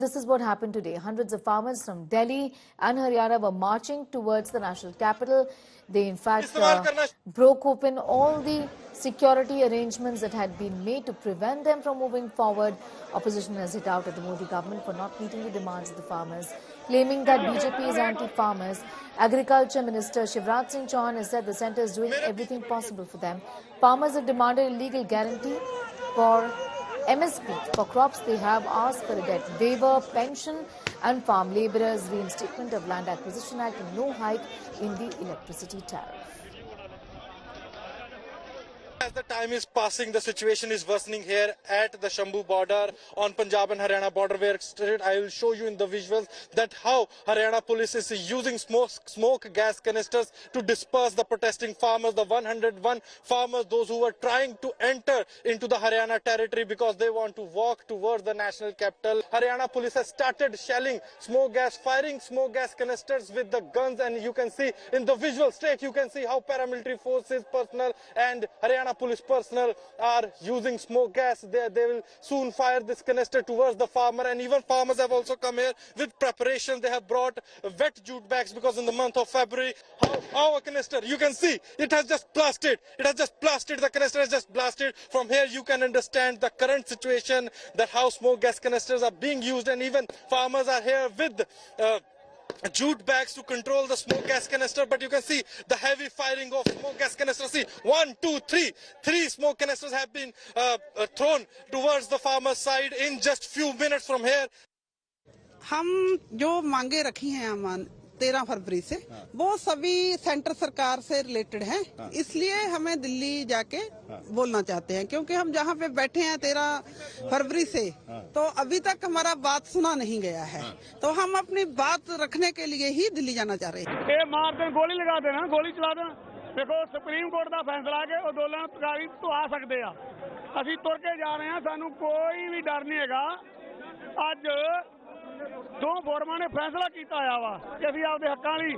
This is what happened today. Hundreds of farmers from Delhi and Haryana were marching towards the national capital. They in fact broke open all the security arrangements that had been made to prevent them from moving forward. Opposition has hit out at the Modi government for not meeting the demands of the farmers, claiming that BJP is anti-farmers. Agriculture Minister Shivraj Singh Chauhan has said the centre is doing everything possible for them. Farmers have demanded a legal guarantee for MSP for crops. They have asked for a debt waiver, pension and farm labourers reinstatement of Land Acquisition Act and no hike in the electricity tariff. As the time is passing, the situation is worsening here at the Shambhu border on Punjab and Haryana border, where I will show you in the visuals that how Haryana police is using smoke gas canisters to disperse the protesting farmers, the 101 farmers, those who were trying to enter into the Haryana territory because they want to walk towards the national capital. Haryana police has started firing smoke gas canisters with the guns, and you can see in the visual state, you can see how paramilitary forces personnel and Haryana police personnel are using smoke gas. They will soon fire this canister towards the farmer, and even farmers have also come here with preparation. They have brought wet jute bags because in the month of February, how a canister, you can see it has just blasted. The canister has just blasted. From here you can understand the current situation, that how smoke gas canisters are being used, and even farmers are here with jute bags to control the smoke gas canister. But you can see the heavy firing of smoke gas canisters. See, 1, 2, 3 smoke canisters have been thrown towards the farmer's side in just few minutes from here. हम जो मांगे रखी हैं अमान 13 फरवरी से, वो सभी centre सरकार से रिलेटेड हैं, इसलिए हमें दिल्ली जाके बोलना चाहते हैं, क्योंकि हम जहाँ पे बैठे हैं 13 फरवरी से, तो अभी तक हमारा बात सुना नहीं गया है, तो हम अपनी बात रखने के लिए ही दिल्ली जाना चाह रहे हैं। ये मार देना, गोली लगा देना, गोली चला देना। देखो सुप्रीम कोर्ट का फैसला के अंदोलनकारी तो आ सकते हैं, ਅਸੀਂ ਤੁਰ ਕੇ ਜਾ ਰਹੇ ਹਾਂ, ਸਾਨੂੰ ਕੋਈ ਵੀ ਡਰ ਨਹੀਂ ਹੈਗਾ। ਅੱਜ ਦੋ ਫੋਰਮਾਂ ਨੇ ਫੈਸਲਾ ਕੀਤਾ ਆਇਆ ਵਾ ਕਿ ਅਸੀਂ ਆਪਦੇ ਹੱਕਾਂ ਲਈ,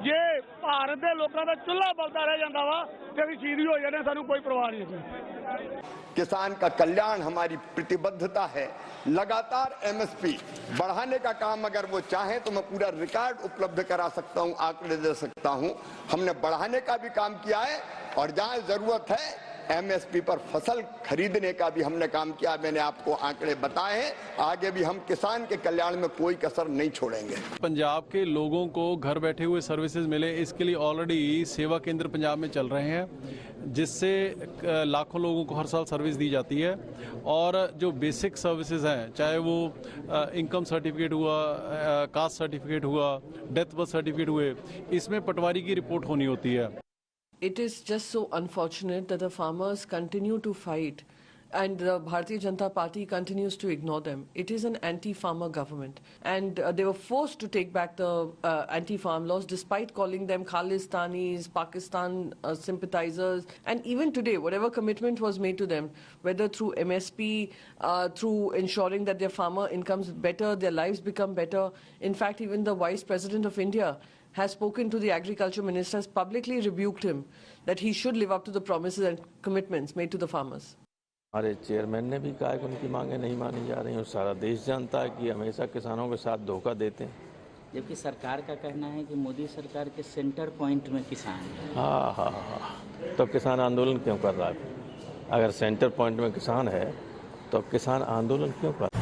ਜੇ ਭਾਰਤ ਦੇ ਲੋਕਾਂ ਦਾ ਚੁੱਲ੍ਹਾ ਬਲਦਾ ਰਹਿ ਜਾਂਦਾ ਵਾ ਤੇ ਅਸੀਂ ਸ਼ਹੀਦ ਹੋ ਜਾਣੇ, ਸਾਨੂੰ ਕੋਈ ਪਰਵਾਹ ਨਹੀਂ। किसान का कल्याण हमारी प्रतिबद्धता है। लगातार एमएसपी बढ़ाने का काम अगर वो चाहें तो मैं पूरा रिकॉर्ड उपलब्ध करा सकता हूं, आंकड़े दे सकता हूं। हमने बढ़ाने का भी काम किया है और जहां जरूरत है एमएसपी पर फसल खरीदने का भी हमने काम किया। मैंने आपको आंकड़े बताए हैं, आगे भी हम किसान के कल्याण में कोई कसर नहीं छोड़ेंगे। पंजाब के लोगों को घर बैठे हुए सर्विसेज मिले, इसके लिए ऑलरेडी सेवा केंद्र पंजाब में चल रहे हैं, जिससे लाखों लोगों को हर साल सर्विस दी जाती है। और जो बेसिक सर्विसेज हैं, चाहे वो इनकम सर्टिफिकेट हुआ, कास्ट सर्टिफिकेट हुआ, डेथ बर्थ सर्टिफिकेट हुए, इसमें पटवारी की रिपोर्ट होनी होती है। It is just so unfortunate that the farmers continue to fight and the Bharatiya Janata Party continues to ignore them. It is an anti-farmer government, and they were forced to take back the anti-farm laws despite calling them Khalistanis, Pakistan sympathizers, and even today whatever commitment was made to them, whether through MSP, through ensuring that their farmer incomes better, their lives become better. In fact, even the Vice President of India has spoken to the Agriculture Minister, has publicly rebuked him that he should live up to the promises and commitments made to the farmers. हमारे chairman ने भी कहा कि उनकी मांगें नहीं मानी जा रही हैं, और सारा देश जानता है कि हमेशा किसानों के साथ धोखा देते हैं। जबकि सरकार का कहना है कि मोदी सरकार के सेंटर पॉइंट में किसान है। हाँ, तो किसान आंदोलन क्यों कर रहा है? अगर सेंटर पॉइंट में किसान है तो किसान आंदोलन क्यों कर रहा है?